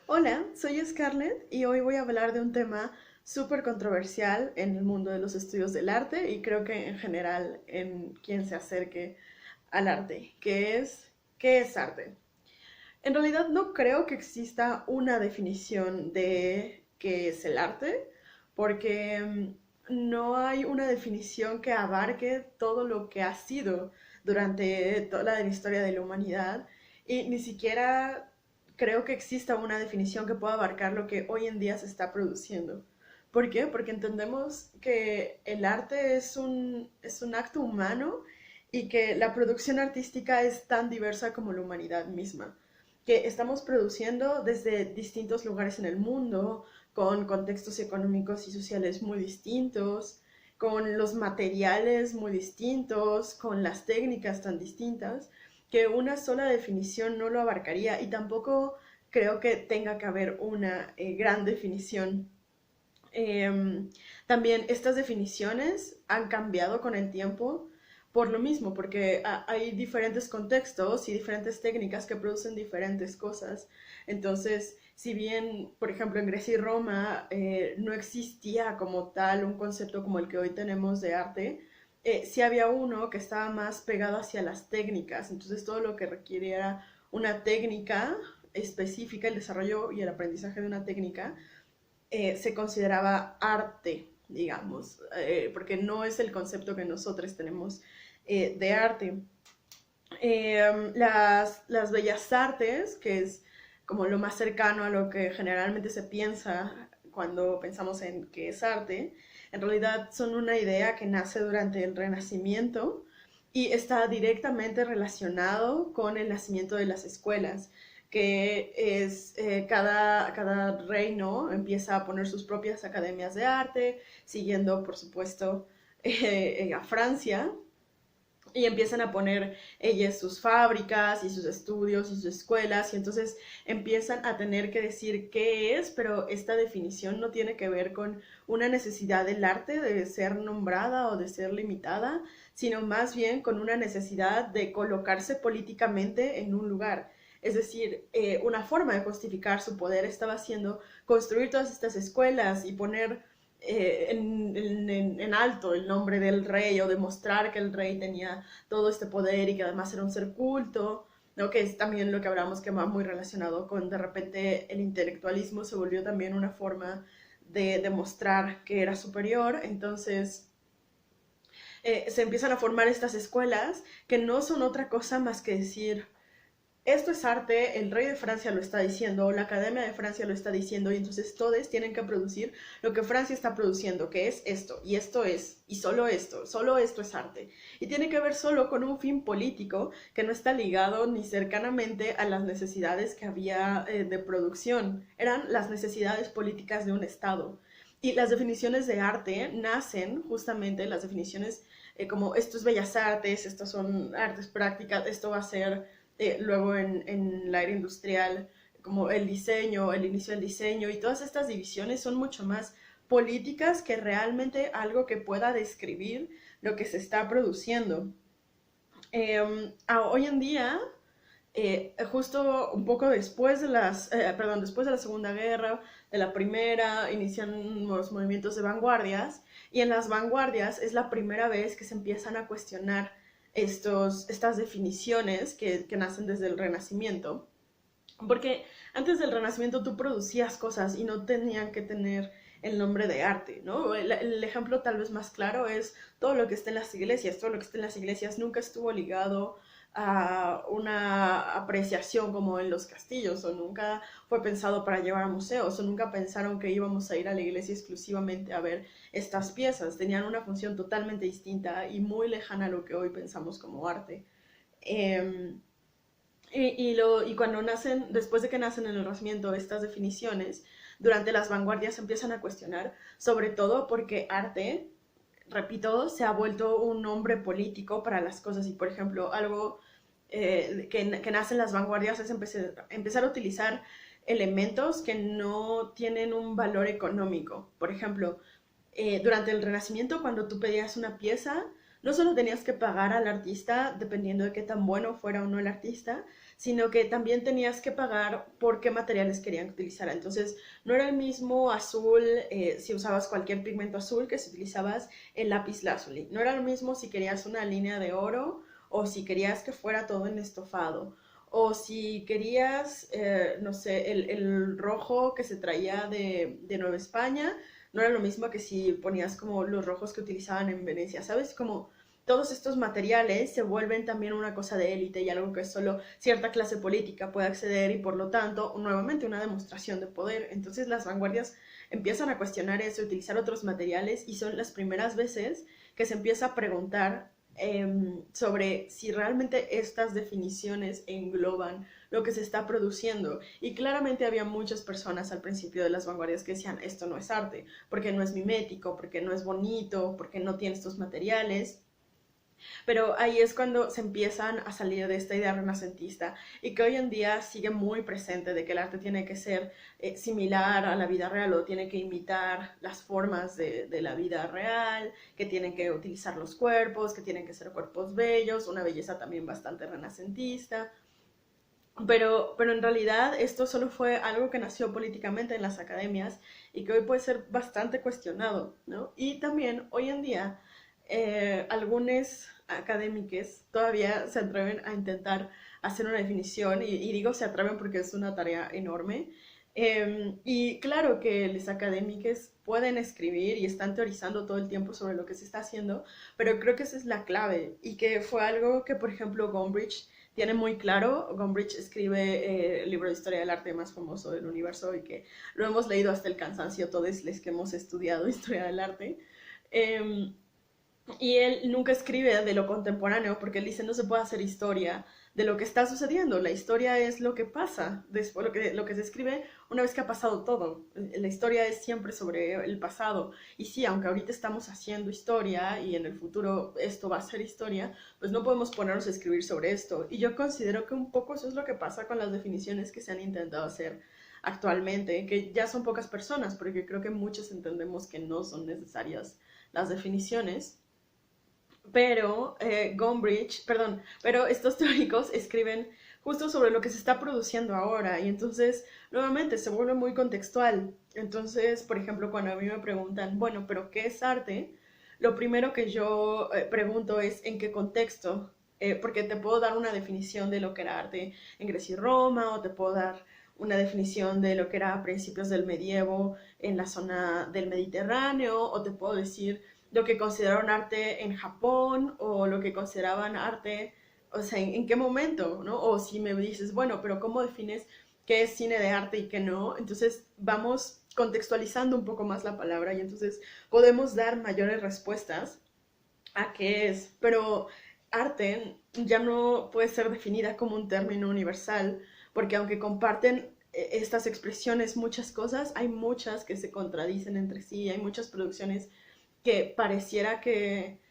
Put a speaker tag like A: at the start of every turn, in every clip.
A: Hola, soy Scarlett y hoy voy a hablar de un tema súper controversial en el mundo de los estudios del arte y creo que en general en quien se acerque al arte, ¿qué es arte? En realidad no creo que exista una definición de qué es el arte, porque no hay una definición que abarque todo lo que ha sido durante toda la historia de la humanidad y ni siquiera creo que exista una definición que pueda abarcar lo que hoy en día se está produciendo. ¿Por qué? Porque entendemos que el arte es un acto humano y que la producción artística es tan diversa como la humanidad misma, que estamos produciendo desde distintos lugares en el mundo, con contextos económicos y sociales muy distintos, con los materiales muy distintos, con las técnicas tan distintas, que una sola definición no lo abarcaría y tampoco creo que tenga que haber una gran definición. También estas definiciones han cambiado con el tiempo por lo mismo, porque hay diferentes contextos y diferentes técnicas que producen diferentes cosas. Entonces, si bien, por ejemplo, en Grecia y Roma no existía como tal un concepto como el que hoy tenemos de arte, sí había uno que estaba más pegado hacia las técnicas. Entonces, todo lo que requiriera una técnica específica, el desarrollo y el aprendizaje de una técnica, se consideraba arte, digamos, porque no es el concepto que nosotros tenemos de arte. Las bellas artes, que es como lo más cercano a lo que generalmente se piensa cuando pensamos en qué es arte, en realidad son una idea que nace durante el Renacimiento y está directamente relacionado con el nacimiento de las escuelas, que es cada reino empieza a poner sus propias academias de arte, siguiendo por supuesto a Francia, y empiezan a poner ellas sus fábricas y sus estudios y sus escuelas y entonces empiezan a tener que decir qué es, pero esta definición no tiene que ver con una necesidad del arte de ser nombrada o de ser limitada, sino más bien con una necesidad de colocarse políticamente en un lugar. Es decir, una forma de justificar su poder estaba siendo construir todas estas escuelas y poner en alto el nombre del rey o demostrar que el rey tenía todo este poder y que además era un ser culto, ¿no? Que es también lo que hablamos que va muy relacionado con de repente el intelectualismo se volvió también una forma de demostrar que era superior, entonces se empiezan a formar estas escuelas que no son otra cosa más que decir, esto es arte, el rey de Francia lo está diciendo, la Academia de Francia lo está diciendo, y entonces todos tienen que producir lo que Francia está produciendo, que es esto, y esto es, y solo esto es arte. Y tiene que ver solo con un fin político que no está ligado ni cercanamente a las necesidades que había de producción, eran las necesidades políticas de un Estado. Y las definiciones de arte nacen justamente, las definiciones como esto es bellas artes, estos son artes prácticas, esto va a ser luego en la era industrial, como el diseño, el inicio del diseño y todas estas divisiones son mucho más políticas que realmente algo que pueda describir lo que se está produciendo. Hoy en día, justo un poco después de después de la Segunda Guerra, de la Primera, inician los movimientos de vanguardias y en las vanguardias es la primera vez que se empiezan a cuestionar estas definiciones que nacen desde el Renacimiento. Porque antes del Renacimiento tú producías cosas y no tenían que tener el nombre de arte, ¿no? El ejemplo tal vez más claro es todo lo que está en las iglesias. Todo lo que está en las iglesias nunca estuvo ligado a una apreciación como en los castillos, o nunca fue pensado para llevar a museos, o nunca pensaron que íbamos a ir a la iglesia exclusivamente a ver estas piezas. Tenían una función totalmente distinta y muy lejana a lo que hoy pensamos como arte. Eh, y cuando nacen, después de que nacen en el Renacimiento estas definiciones, durante las vanguardias se empiezan a cuestionar, sobre todo porque arte, repito, se ha vuelto un nombre político para las cosas. Y por ejemplo, algo que nace en las vanguardias es empezar a utilizar elementos que no tienen un valor económico. Por ejemplo, durante el Renacimiento, cuando tú pedías una pieza, no solo tenías que pagar al artista dependiendo de qué tan bueno fuera o no el artista, sino que también tenías que pagar por qué materiales querían que utilizara. Entonces, no era el mismo azul si usabas cualquier pigmento azul que si utilizabas el lápiz lazuli. No era lo mismo si querías una línea de oro o si querías que fuera todo en estofado. O si querías, no sé, el rojo que se traía de Nueva España, no era lo mismo que si ponías como los rojos que utilizaban en Venecia, ¿sabes? Como todos estos materiales se vuelven también una cosa de élite y algo que solo cierta clase política puede acceder y por lo tanto, nuevamente, una demostración de poder. Entonces las vanguardias empiezan a cuestionar eso, utilizar otros materiales y son las primeras veces que se empieza a preguntar sobre si realmente estas definiciones engloban lo que se está produciendo. Y claramente había muchas personas al principio de las vanguardias que decían, esto no es arte, porque no es mimético, porque no es bonito, porque no tiene estos materiales. Pero ahí es cuando se empiezan a salir de esta idea renacentista y que hoy en día sigue muy presente de que el arte tiene que ser similar a la vida real o tiene que imitar las formas de la vida real, que tienen que utilizar los cuerpos, que tienen que ser cuerpos bellos, una belleza también bastante renacentista. Pero en realidad esto solo fue algo que nació políticamente en las academias y que hoy puede ser bastante cuestionado, ¿no? Y también hoy en día algunos académicos todavía se atreven a intentar hacer una definición y digo se atreven porque es una tarea enorme. Y claro que los académicos pueden escribir y están teorizando todo el tiempo sobre lo que se está haciendo, pero creo que esa es la clave y que fue algo que, por ejemplo, Gombrich tiene muy claro. Gombrich escribe el libro de historia del arte más famoso del universo y que lo hemos leído hasta el cansancio todos los que hemos estudiado historia del arte. Eh, y él nunca escribe de lo contemporáneo porque él dice no se puede hacer historia de lo que está sucediendo. La historia es lo que pasa, después lo que se escribe una vez que ha pasado todo. La historia es siempre sobre el pasado. Y sí, aunque ahorita estamos haciendo historia y en el futuro esto va a ser historia, pues no podemos ponernos a escribir sobre esto. Y yo considero que un poco eso es lo que pasa con las definiciones que se han intentado hacer actualmente, que ya son pocas personas, porque creo que muchos entendemos que no son necesarias las definiciones, pero Gombrich, perdón, pero estos teóricos escriben justo sobre lo que se está produciendo ahora y entonces nuevamente se vuelve muy contextual. Entonces, por ejemplo, cuando a mí me preguntan, bueno, pero ¿qué es arte? Lo primero que yo pregunto es en qué contexto, porque te puedo dar una definición de lo que era arte en Grecia y Roma o te puedo dar una definición de lo que era a principios del medievo en la zona del Mediterráneo o te puedo decir lo que consideraron arte en Japón o lo que consideraban arte, o sea, en qué momento, ¿no? O si me dices, bueno, pero ¿cómo defines qué es cine de arte y qué no? Entonces vamos contextualizando un poco más la palabra y entonces podemos dar mayores respuestas a qué es, pero arte ya no puede ser definida como un término universal, porque aunque comparten estas expresiones muchas cosas, hay muchas que se contradicen entre sí, hay muchas producciones que pareciera que,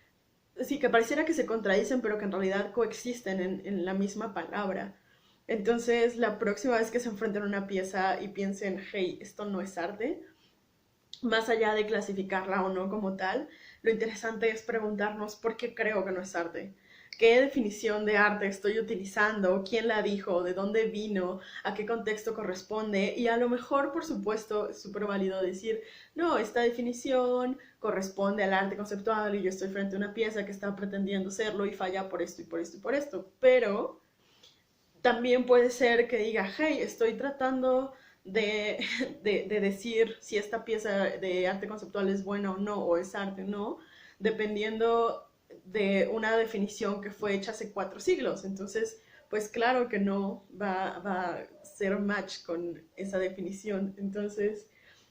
A: sí, que pareciera que se contradicen, pero que en realidad coexisten en la misma palabra. Entonces, la próxima vez que se enfrenten a una pieza y piensen, hey, esto no es arte, más allá de clasificarla o no como tal, lo interesante es preguntarnos por qué creo que no es arte. ¿Qué definición de arte estoy utilizando? ¿Quién la dijo? ¿De dónde vino? ¿A qué contexto corresponde? Y a lo mejor, por supuesto, es súper válido decir, no, esta definición corresponde al arte conceptual y yo estoy frente a una pieza que está pretendiendo serlo y falla por esto y por esto y por esto. Pero también puede ser que diga, hey, estoy tratando de decir si esta pieza de arte conceptual es buena o no, o es arte o no, dependiendo de una definición que fue hecha hace 4 siglos. Entonces, pues claro que no va a ser match con esa definición. Entonces,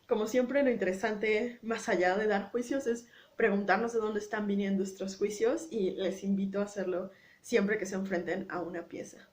A: como siempre, lo interesante, más allá de dar juicios, es preguntarnos de dónde están viniendo estos juicios y les invito a hacerlo siempre que se enfrenten a una pieza.